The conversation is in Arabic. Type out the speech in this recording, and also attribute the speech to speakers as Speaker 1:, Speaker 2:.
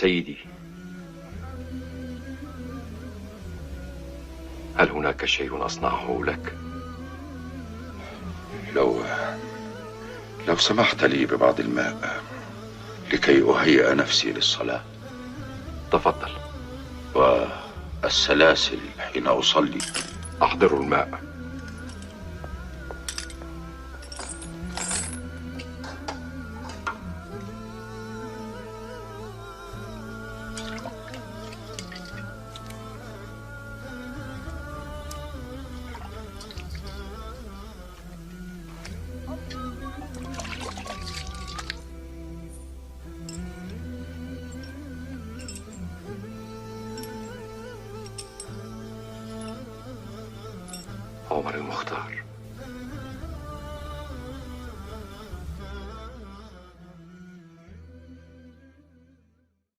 Speaker 1: سيدي، هل هناك شيء أصنعه لك؟
Speaker 2: لو سمحت لي ببعض الماء لكي أهيئ نفسي للصلاة.
Speaker 1: تفضل.
Speaker 2: والسلاسل حين أصلي.
Speaker 1: أحضروا الماء. عمر المختار.